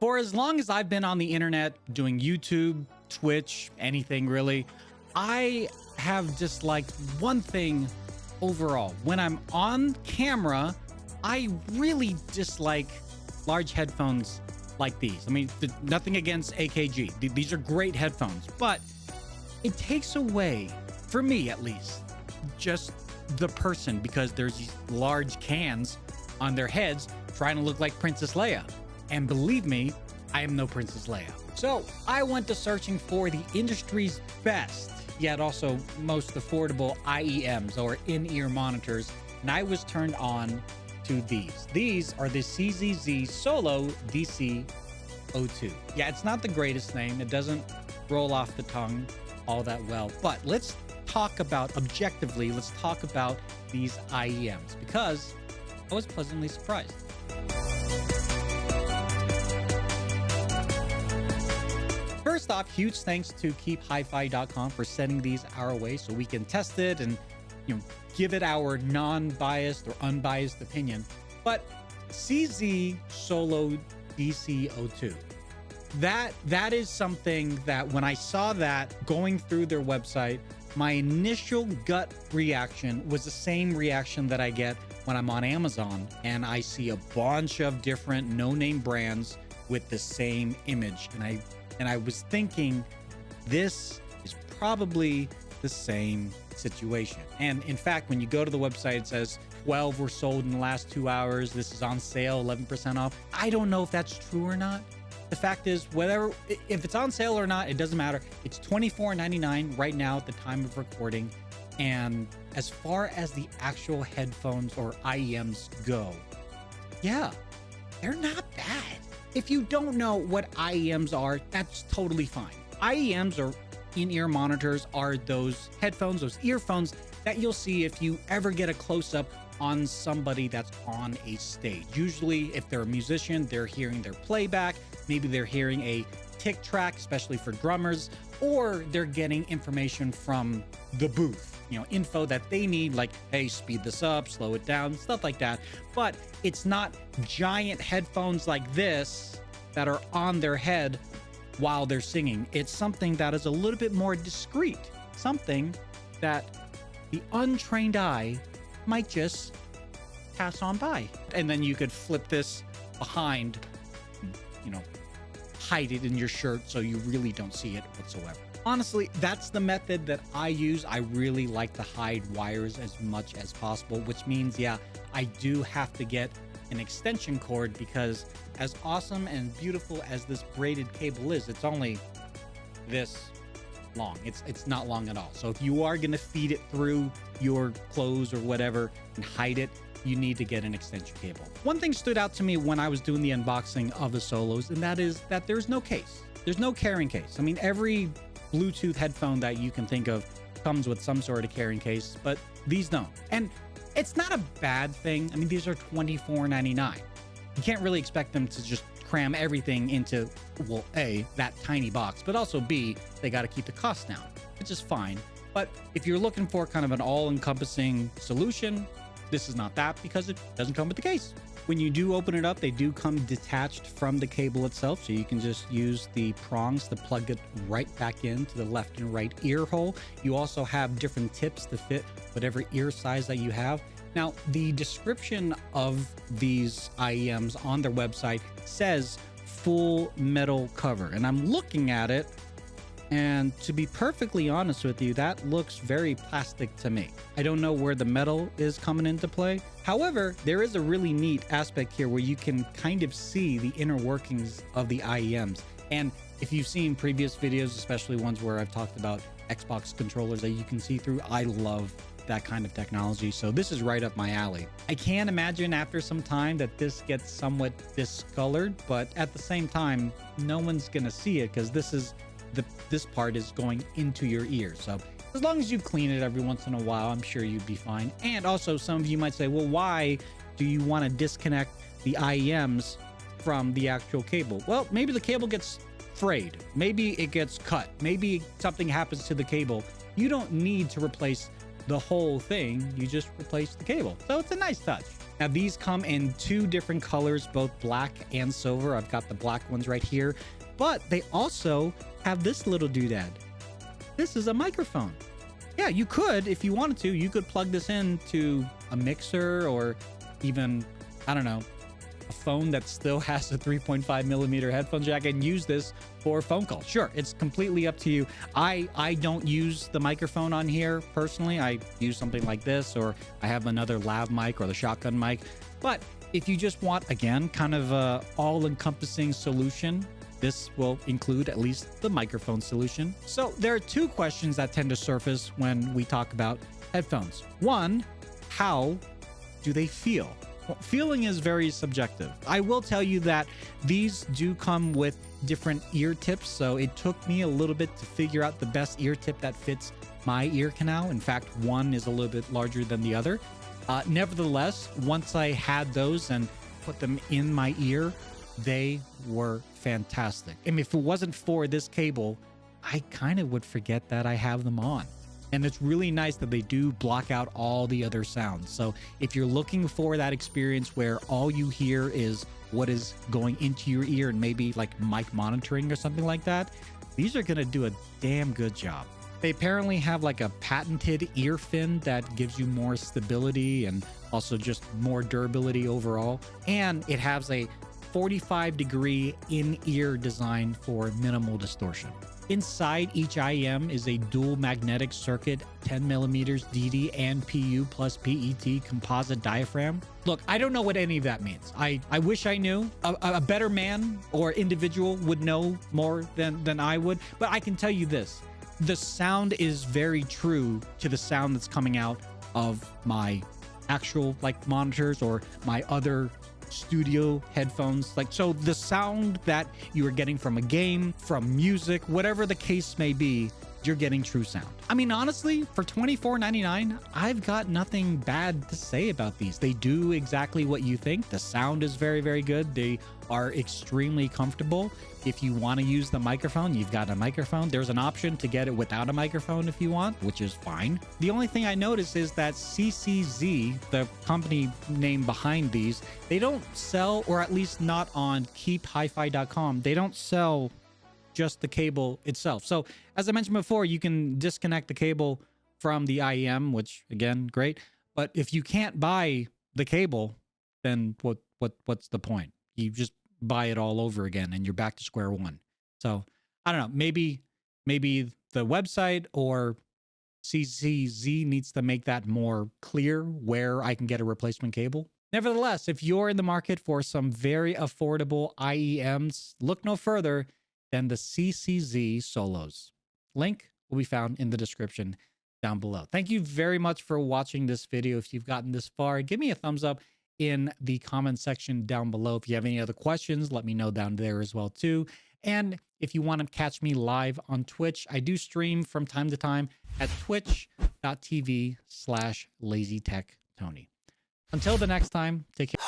For as long as I've been on the internet doing YouTube, Twitch, anything really, I have disliked one thing overall. When I'm on camera, I really dislike large headphones like these. I mean, nothing against AKG. These are great headphones, but it takes away, for me at least, just the person, because there's these large cans on their heads trying to look like Princess Leia. And believe me, I am no Princess Leia. So I went to searching for the industry's best, yet also most affordable IEMs, or in-ear monitors, and I was turned on to these. These are the CCZ Solo DC02. Yeah, it's not the greatest name. It doesn't roll off the tongue all that well, but let's talk about objectively, let's talk about these IEMs, because I was pleasantly surprised. First off, huge thanks to keephifi.com for sending these our way so we can test it and, give it our non-biased or unbiased opinion. But CZ Solo DC02, that is something that when I saw that going through their website, my initial gut reaction was the same reaction that I get when I'm on Amazon and I see a bunch of different no-name brands with the same image. And I was thinking, this is probably the same situation. And in fact, when you go to the website, it says 12 were sold in the last 2 hours. This is on sale, 11% off. I don't know if that's true or not. The fact is, if it's on sale or not, it doesn't matter. It's $24.99 right now at the time of recording. And as far as the actual headphones or IEMs go, yeah, they're not bad. If you don't know what IEMs are, that's totally fine. IEMs, or in-ear monitors, are those headphones, those earphones that you'll see if you ever get a close-up on somebody that's on a stage. Usually, if they're a musician, they're hearing their playback, maybe they're hearing a tick track, especially for drummers, or they're getting information from the booth, info that they need, like, hey, speed this up, slow it down, stuff like that. But it's not giant headphones like this that are on their head while they're singing. It's something that is a little bit more discreet, something that the untrained eye might just pass on by. And then you could flip this behind, hide it in your shirt so you really don't see it whatsoever. Honestly, that's the method that I use. I really like to hide wires as much as possible, which means, yeah, I do have to get an extension cord, because as awesome and beautiful as this braided cable is, it's only this long. It's not long at all. So if you are going to feed it through your clothes or whatever and hide it, you need to get an extension cable. One thing stood out to me when I was doing the unboxing of the Solos, and that is that there's no case. There's no carrying case. I mean, every Bluetooth headphone that you can think of comes with some sort of carrying case, but these don't. And it's not a bad thing. I mean, these are $24.99. You can't really expect them to just cram everything into, well, A, that tiny box, but also B, they got to keep the cost down, which is fine. But if you're looking for kind of an all-encompassing solution, this is not that, because it doesn't come with the case. When you do open it up, they do come detached from the cable itself, so you can just use the prongs to plug it right back into the left and right ear hole. You also have different tips to fit whatever ear size that you have. Now, the description of these IEMs on their website says full metal cover, and I'm looking at it, and to be perfectly honest with you, that looks very plastic to me. I don't know where the metal is coming into play. However, there is a really neat aspect here where you can kind of see the inner workings of the IEMs. And if you've seen previous videos, especially ones where I've talked about Xbox controllers that you can see through, I love that kind of technology. So this is right up my alley. I can imagine after some time that this gets somewhat discolored, but at the same time, no one's gonna see it, because this part is going into your ear. So as long as you clean it every once in a while, I'm sure you'd be fine. And also, some of you might say, well, why do you want to disconnect the IEMs from the actual cable? Well, maybe the cable gets frayed. Maybe it gets cut. Maybe something happens to the cable. You don't need to replace the whole thing. You just replace the cable. So it's a nice touch. Now these come in 2 different colors, both black and silver. I've got the black ones right here, but they also have this little doodad. This is a microphone. Yeah, you could, if you wanted to, you could plug this into a mixer or even, I don't know, a phone that still has a 3.5 millimeter headphone jack and use this for a phone call. Sure, it's completely up to you. I don't use the microphone on here personally. I use something like this, or I have another lav mic or the shotgun mic. But if you just want, again, kind of a all-encompassing solution, this will include at least the microphone solution. So there are 2 questions that tend to surface when we talk about headphones. One, how do they feel? Well, feeling is very subjective. I will tell you that these do come with different ear tips, so it took me a little bit to figure out the best ear tip that fits my ear canal. In fact, one is a little bit larger than the other. Nevertheless, once I had those and put them in my ear, they were fantastic. And if it wasn't for this cable, I kind of would forget that I have them on. And it's really nice that they do block out all the other sounds. So if you're looking for that experience where all you hear is what is going into your ear and maybe like mic monitoring or something like that, these are going to do a damn good job. They apparently have like a patented ear fin that gives you more stability and also just more durability overall. And it has a 45-degree in-ear design for minimal distortion. Inside each IEM is a dual magnetic circuit 10mm DD and PU plus PET composite diaphragm. Look, I don't know what any of that means. I wish I knew. A better man or individual would know more than I would, but I can tell you this. The sound is very true to the sound that's coming out of my actual like monitors or my other studio headphones. Like, so the sound that you are getting from a game, from music, whatever the case may be, you're getting true sound. I mean, honestly, for $24.99, I've got nothing bad to say about these. They do exactly what you think. The sound is very, very good. They are extremely comfortable. If you want to use the microphone, you've got a microphone. There's an option to get it without a microphone if you want, which is fine. The only thing I noticed is that CCZ, the company name behind these, they don't sell, or at least not on keephifi.com, they don't sell just the cable itself. So as I mentioned before, you can disconnect the cable from the IEM, which again, great. But if you can't buy the cable, then what's the point? You just buy it all over again and you're back to square one. So I don't know, maybe the website or CCZ needs to make that more clear where I can get a replacement cable. Nevertheless, if you're in the market for some very affordable IEMs, look no further than the CCZ Solos. Link will be found in the description down below. Thank you very much for watching this video. If you've gotten this far, give me a thumbs up in the comment section down below. If you have any other questions, let me know down there as well too. And if you want to catch me live on Twitch, I do stream from time to time at twitch.tv/LazyTechTony. Until the next time, take care.